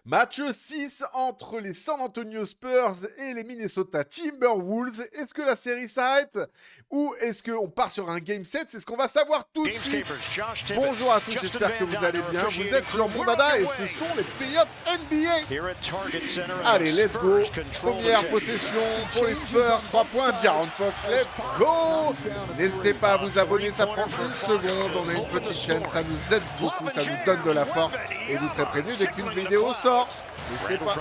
Match 6 entre les San Antonio Spurs et les Minnesota Timberwolves. Est-ce que la série s'arrête ou est-ce qu'on part sur un Game 7? C'est ce qu'on va savoir tout de suite. Bonjour à tous, j'espère que vous allez bien. Vous êtes sur Bombada et ce sont les playoffs NBA. Allez, let's go. Première possession pour les Spurs. 3 points, De'Aaron Fox, let's go. N'hésitez pas à vous abonner, ça prend une seconde. On a une petite chaîne, ça nous aide beaucoup, ça nous donne de la force. Et vous serez prévenus dès qu'une vidéo sort. N'hésitez pas.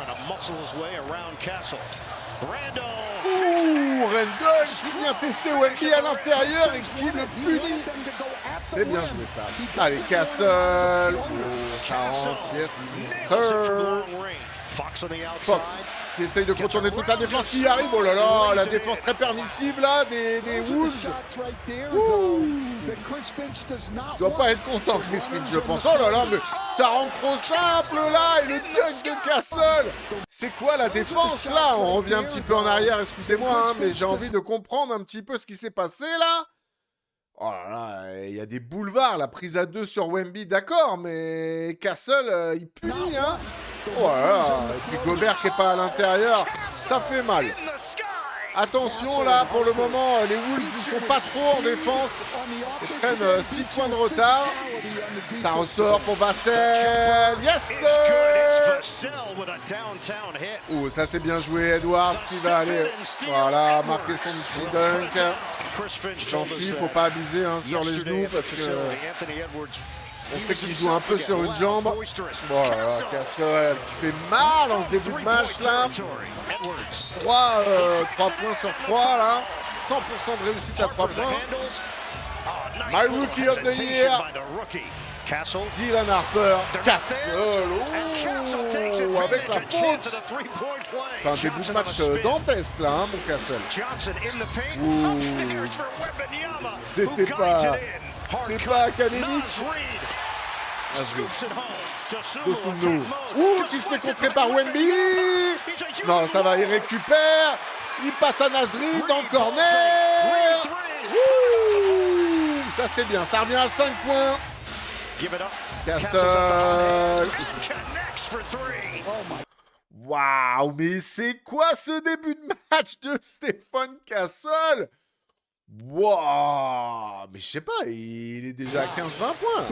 Ouh, Randall qui vient tester Wemby à l'intérieur et qui le punit. C'est bien joué ça. Allez, Castle. Oh, ça rentre, yes, sir. Fox qui essaye de contourner toute la défense qui y arrive. Oh là là, la défense très permissive là des Wolves. Il doit pas être content Chris Finch, je pense. Oh là là, mais ça rentre trop simple là. Et le dunk de Castle. C'est quoi la défense là? On revient un petit peu en arrière, excusez-moi, hein, mais j'ai envie de comprendre un petit peu ce qui s'est passé là. Oh là là, il y a des boulevards, la prise à 2 sur Wemby, d'accord, mais Castle, il punit, hein. Oh là là, et puis Gobert qui n'est pas à l'intérieur, ça fait mal. Attention là, pour le moment, les Wolves ne sont pas trop en défense. Ils prennent 6 points de retard. Ça ressort pour Vassell. Yes sir. Oh, ça c'est bien joué, Edwards qui va aller, voilà, marquer son petit dunk. Gentil, faut pas abuser hein, sur les genoux parce que on sait qu'il joue un peu sur une jambe. Bon, alors, Castle qui fait mal en ce début de match là. 3 points sur 3 là. 100% de réussite à 3 points. My Rookie of the Year. Dylan Harper. Castle. Oh, avec la faute. Enfin, début de match dantesque là, hein, mon Castle. C'était pas académique. Dosunmu. Ouh, qui se fait contrer par Wemby. Non, ça va, il récupère. Il passe à Nasri dans le corner. Ouh, ça c'est bien, ça revient à 5 points. Castle. Waouh, mais c'est quoi ce début de match de Stephen Castle? Wow, mais je sais pas, il est déjà à 15-20 points.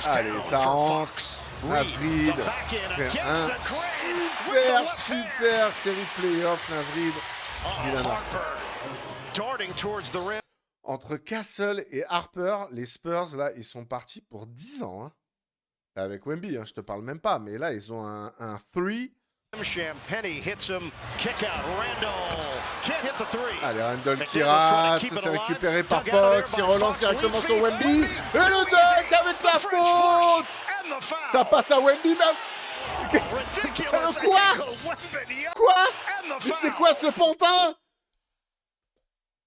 Allez, ça rentre. Nasrid. Un super série de playoffs, Nasrid. Dylan Harper. Entre Castle et Harper, les Spurs, là, ils sont partis pour 10 ans. Hein. Avec Wemby, hein, je te parle même pas, mais là, ils ont un 3. Allez, Randall qui rate, c'est récupéré par Fox, il relance directement sur Wemby. Et le dunk avec la faute. Ça passe à Wemby. Quoi? Mais c'est quoi ce pantin?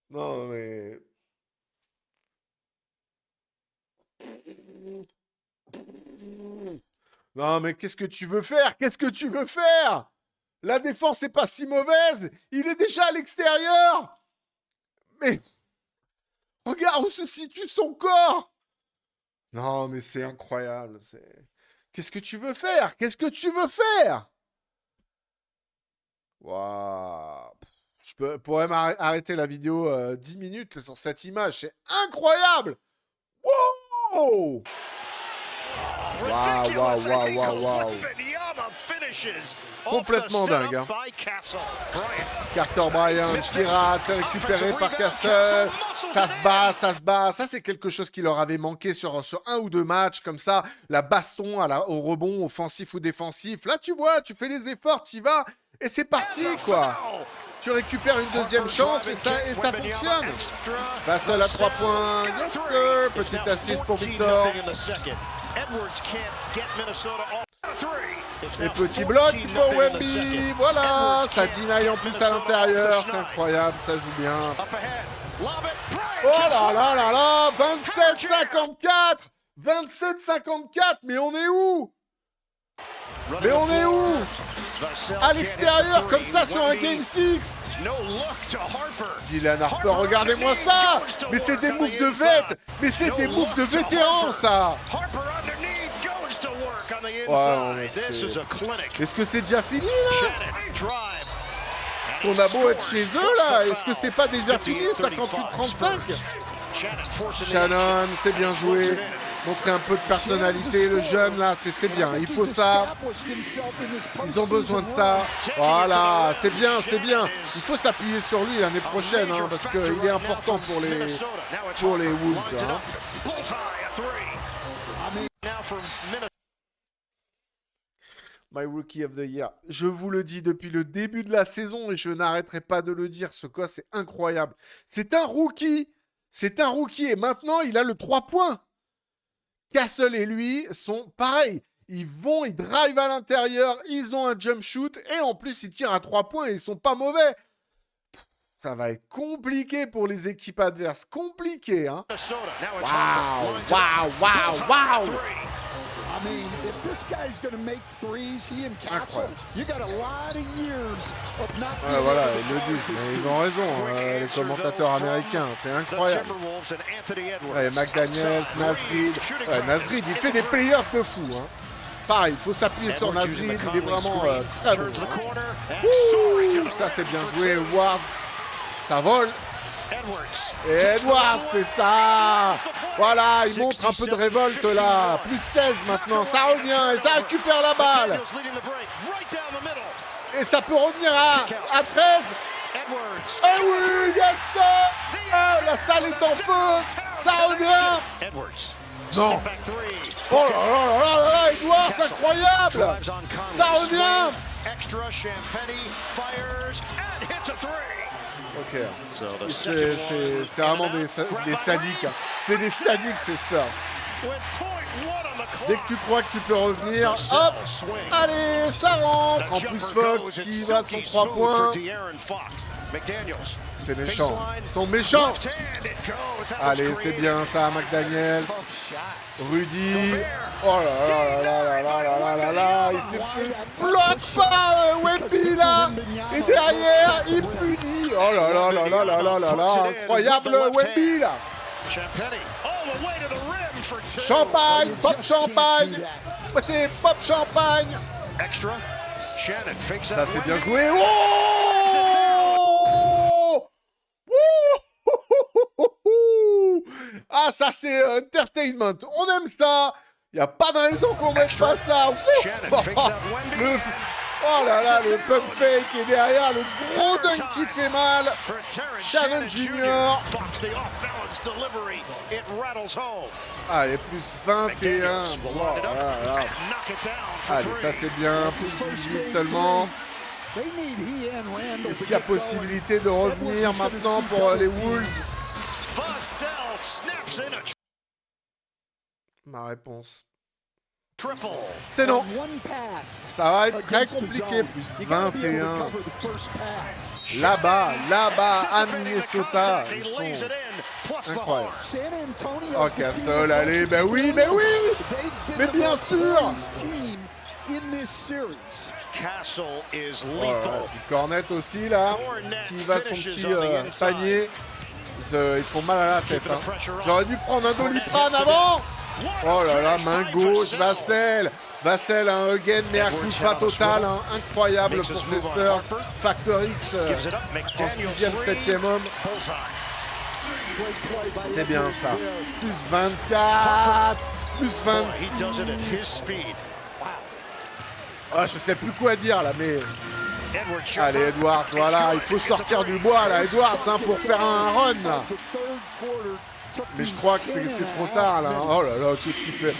Non mais... Non, mais qu'est-ce que tu veux faire? Qu'est-ce que tu veux faire? La défense est pas si mauvaise. Il est déjà à l'extérieur. Mais regarde où se situe son corps. Non, mais c'est incroyable. Qu'est-ce que tu veux faire? Qu'est-ce que tu veux faire? Waouh. Je pourrais arrêter la vidéo 10 minutes sur cette image. C'est incroyable. Wow. Waouh. Complètement dingue. Hein. Carter Bryant qui rate, c'est récupéré par Castle. Ça se bat. Ça, c'est quelque chose qui leur avait manqué sur un ou deux matchs, comme ça. La baston au rebond, offensif ou défensif. Là, tu vois, tu fais les efforts, tu y vas. Et c'est parti, quoi. Tu récupères une deuxième chance et ça fonctionne. Vassell à 3 points. Yes, sir. Petite assist pour Victor. Et petit bloc pour Wemby. Voilà. Ça deny en plus à l'intérieur. C'est incroyable. Ça joue bien. Oh là là là là. 27-54. 27-54. Mais on est où? À l'extérieur, comme ça, sur un Game 6. Dylan Harper, regardez-moi ça. Mais c'est des moves de vétérans, ça. non, mais est-ce que c'est déjà fini, là? Est-ce qu'on a beau être chez eux, là? Est-ce que c'est pas déjà fini, 58-35? Shannon, c'est bien joué. Montrer un peu de personnalité, le jeune, là, c'est bien. Il faut ça. Ils ont besoin de ça. Voilà, c'est bien, c'est bien. Il faut s'appuyer sur lui l'année prochaine, hein, parce qu'il est important pour les Wolves. Hein. My Rookie of the Year. Je vous le dis depuis le début de la saison et je n'arrêterai pas de le dire. Ce gosse, c'est incroyable. C'est un rookie. C'est un rookie et maintenant, il a le 3 points. Castle et lui sont pareils. Ils drivent à l'intérieur, ils ont un jump shoot et en plus, ils tirent à 3 points et ils sont pas mauvais. Ça va être compliqué pour les équipes adverses. Compliqué, hein. Waouh, waouh, waouh, waouh. I mean, if this guy's going to make threes, he and Castle, you got a lot of years of not being voilà, ils le disent, mais ils ont raison, les commentateurs américains, c'est incroyable. Ouais, McDaniels, Nasrid, Nasrid, il fait des playoffs de fou. Hein. Pareil, il faut s'appuyer sur Nasrid, il est vraiment très bon. Ouh, ça c'est bien joué, Edwards, ça vole. Et Edwards, c'est ça. Voilà, il montre un peu de révolte là. Plus 16 maintenant, ça revient et ça récupère la balle. Et ça peut revenir à 13. Eh oui, yes sir. Oh, la salle est en feu. Ça revient. Non. Oh là là là là, Edwards, incroyable. Ça revient. Ok, c'est vraiment des sadiques. C'est des sadiques, ces Spurs. Dès que tu crois que tu peux revenir, hop, allez, ça rentre. En plus, Fox qui va de son 3 points. C'est méchant. Ils sont méchants. Allez, c'est bien ça, McDaniels. Rudy. Oh là là là là là là là là là. Il s'est fait bloc par Wemby là. Et derrière, il punit. Oh là là là là là là là là. Incroyable Wemby là. Champagne, pop champagne. C'est pop champagne. Ça c'est bien joué. Oh! Ah, ça c'est entertainment. On aime ça. Il n'y a pas de raison qu'on mette pas ça. Oh là là, le pump fake et derrière le gros dunk qui fait mal. Shannon Jr. Allez, plus 21. Oh là là. Allez, ça c'est bien. Plus 18 seulement. Est-ce qu'il y a possibilité de revenir maintenant pour les Wolves? Ma réponse, c'est non. Ça va être très compliqué. Plus 21. Là-bas, à Minnesota, ils sont incroyables. Oh, Castle, allez, ben oui, mais oui. Mais bien sûr. Du Cornet aussi là, qui va de son petit panier. Ils font mal à la tête. Hein. J'aurais dû prendre un Doliprane avant. Oh là là, main gauche, Vassell. Vassell, un again, mais un coup de pas total. Hein. Incroyable pour ces Spurs. Factor X en 6e, 7e homme. C'est bien ça. Plus 24, plus 26. Ah, je sais plus quoi dire là, mais... Allez, Edwards, voilà, il faut sortir du bois là, Edwards, hein, pour faire un run là. Mais je crois que c'est trop tard là. Oh là là, qu'est-ce qu'il fait?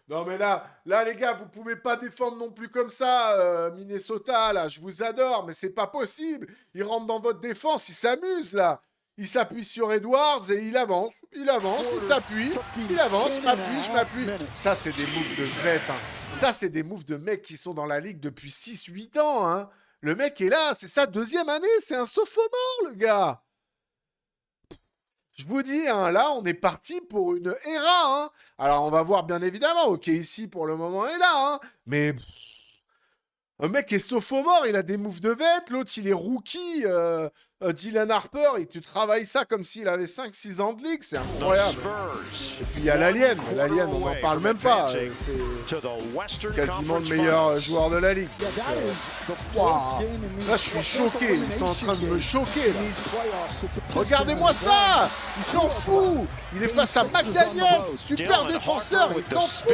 Non mais là les gars, vous pouvez pas défendre non plus comme ça, Minnesota là. Je vous adore, mais c'est pas possible. Il rentre dans votre défense, il s'amuse là. Il s'appuie sur Edwards et il avance, il s'appuie, il avance, je m'appuie. Ça, c'est des moves de vêtes. Hein. Ça, c'est des moves de mecs qui sont dans la ligue depuis 6-8 ans. Hein. Le mec est là, c'est sa 2e année, c'est un sophomore, le gars. Je vous dis, hein, là, on est parti pour une era. Hein. Alors, on va voir, bien évidemment, OK, ici, pour le moment, est là. Hein. Mais... Un mec est sophomore, il a des moves de vête, l'autre il est rookie, Dylan Harper, et tu travailles ça comme s'il avait 5-6 ans de ligue, c'est incroyable. Et puis il y a l'Alien, on n'en parle même pas, c'est quasiment le meilleur joueur de la ligue. Waouh. Là je suis choqué, ils sont en train de me choquer là. Regardez-moi ça, il s'en fout, il est face à McDaniels, super défenseur, il s'en fout.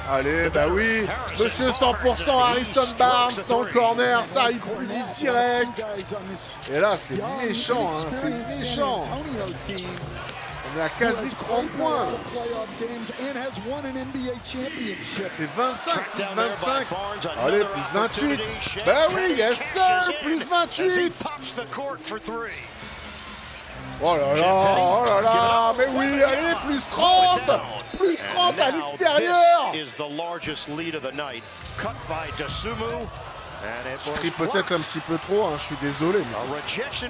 Allez, bah oui, monsieur 100% Harrison Barnes dans le corner, ça il punit direct. Et là, c'est méchant, hein, c'est méchant. On est à quasi 30 points. C'est 25 plus 25. Allez, plus 28. Ben oui, yes sir, plus 28. Oh là là, mais oui, allez, plus 30. Plus 30 à l'extérieur. Je crie peut-être un petit peu trop, hein, je suis désolé, mais c'est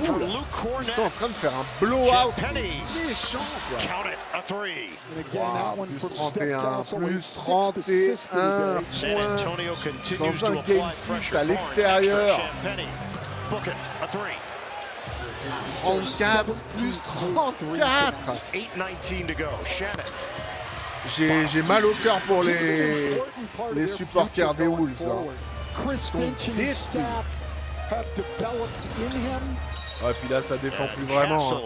fou, là. Ils sont en train de faire un blowout méchant, quoi. Wow, plus 31 points dans un Game 6 à l'extérieur. 34, plus 34. J'ai mal au cœur pour les supporters des Wolves, hein. Chris Finch and his staff have developed in him. Ouais, puis là, ça défend plus vraiment. Hein.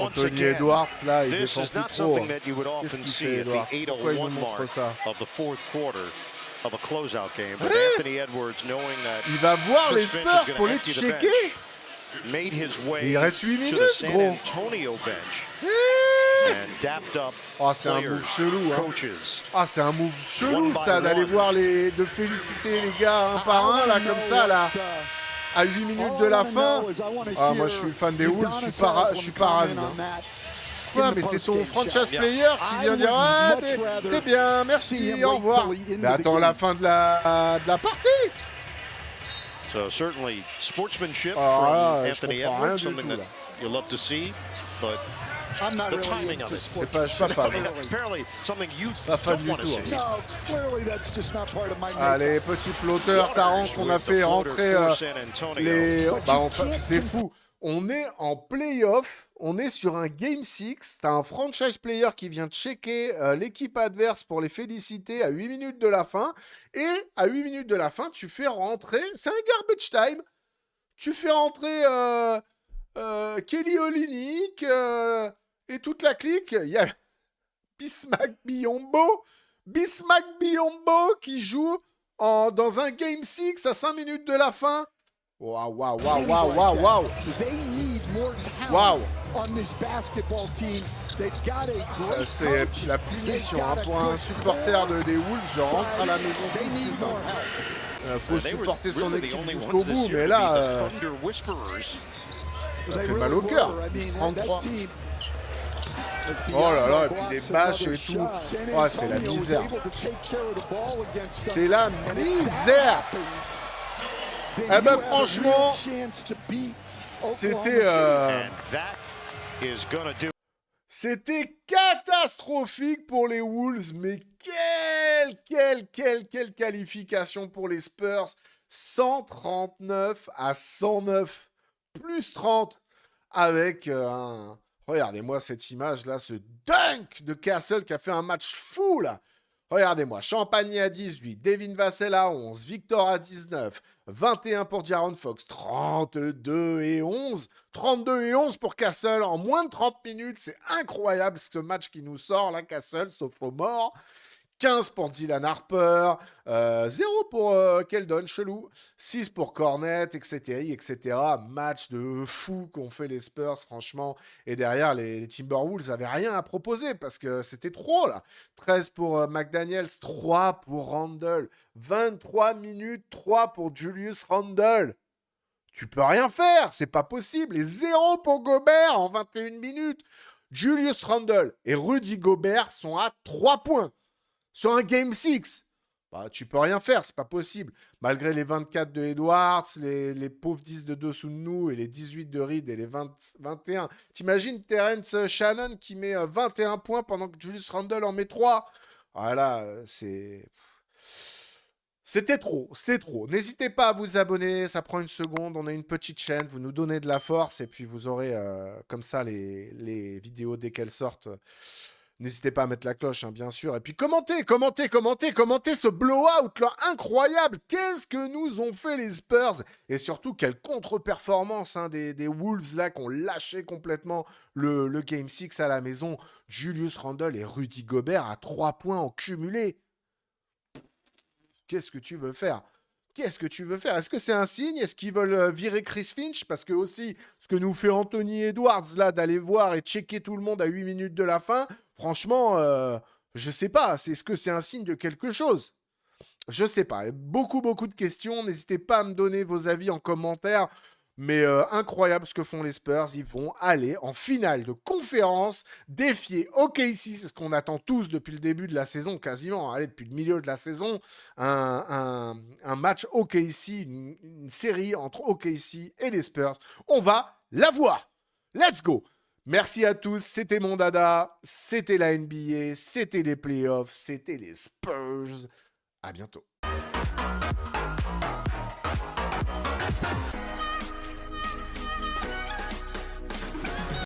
Anthony Edwards, là, il défend plus trop. Hein. Qu'est-ce qu'il fait, Edwards? Pourquoi il nous montre ça? Il va voir les Spurs pour les checker. Il reste 8 minutes, gros. Oh, c'est un move chelou, hein. Ah, c'est un move chelou, ça, d'aller voir de féliciter les gars un par un, là, comme ça, là, à 8 minutes de la fin. Ah, moi, je suis fan des Wolves, je suis pas ravi. Hein. Ouais, mais c'est ton franchise player qui vient dire « Ah, c'est bien, merci, au revoir ». Mais attends la fin de la partie. So certainly sportsmanship Ah, from je Anthony comprends rien Edwards, du something tout, that là. you love to see, but I'm not the really timing into of it. sports. Je suis pas fan. Apparently something you Pas fan don't du want to tout, see. hein. No, clearly that's just not part of my makeup. Allez, petit flotteur, ça rentre. On a fait rentrer les... Bah, enfin, c'est fou. On est en playoff. On est sur un Game 6. T'as un franchise player qui vient checker l'équipe adverse pour les féliciter à 8 minutes de la fin. Et à 8 minutes de la fin, tu fais rentrer... C'est un garbage time. Tu fais rentrer Kelly Olynyk et toute la clique. Il y a Bismack Biyombo qui joue dans un Game 6 à 5 minutes de la fin. Waouh. C'est la punition hein, pour un supporter des Wolves. Je rentre à la maison tout de suite. Faut supporter son équipe jusqu'au bout, mais là, ça fait mal au cœur. 33. Oh là là, et puis les bâches et tout. Oh, c'est la misère. C'est la misère. Eh ben franchement, c'était catastrophique pour les Wolves, mais quelle qualification pour les Spurs. 139 à 109, plus 30 avec un... Regardez-moi cette image-là, ce dunk de Castle qui a fait un match fou, là. Regardez-moi, Champagny à 18, Devin Vassell à 11, Victor à 19, 21 pour Jaron Fox, 32 et 11. 32 et 11 pour Castle en moins de 30 minutes. C'est incroyable ce match qui nous sort, là, Castle, sauf aux morts. 15 pour Dylan Harper, 0 pour Keldon, chelou, 6 pour Cornet, etc. Match de fou qu'ont fait les Spurs, franchement. Et derrière, les Timberwolves n'avaient rien à proposer parce que c'était trop, là. 13 pour McDaniels, 3 pour Randle. 23 minutes, 3 pour Julius Randle. Tu peux rien faire, c'est pas possible. Et 0 pour Gobert en 21 minutes. Julius Randle et Rudy Gobert sont à 3 points. Sur un Game 6, bah, tu peux rien faire, c'est pas possible. Malgré les 24 de Edwards, les pauvres 10 de dessous de nous et les 18 de Reed et les 21. T'imagines Terrence Shannon qui met 21 points pendant que Julius Randle en met 3. Voilà, c'est... C'était trop, c'était trop. N'hésitez pas à vous abonner, ça prend une seconde. On a une petite chaîne, vous nous donnez de la force et puis vous aurez comme ça les vidéos dès qu'elles sortent. N'hésitez pas à mettre la cloche, hein, bien sûr. Et puis commentez ce blowout là, incroyable. Qu'est-ce que nous ont fait les Spurs? Et surtout, quelle contre-performance hein, des Wolves là qui ont lâché complètement le Game 6 à la maison. Julius Randle et Rudy Gobert à 3 points en cumulé. Qu'est-ce que tu veux faire? Qu'est-ce que tu veux faire? Est-ce que c'est un signe? Est-ce qu'ils veulent virer Chris Finch? Parce que aussi, ce que nous fait Anthony Edwards, là, d'aller voir et checker tout le monde à 8 minutes de la fin, franchement, je sais pas. Est-ce que c'est un signe de quelque chose? Je sais pas. Beaucoup de questions. N'hésitez pas à me donner vos avis en commentaire. Mais incroyable ce que font les Spurs. Ils vont aller en finale de conférence, défier OKC. C'est ce qu'on attend tous depuis le début de la saison, quasiment. Allez, depuis le milieu de la saison. Un match OKC, une série entre OKC et les Spurs. On va la voir. Let's go. Merci à tous. C'était mon dada. C'était la NBA. C'était les playoffs. C'était les Spurs. À bientôt.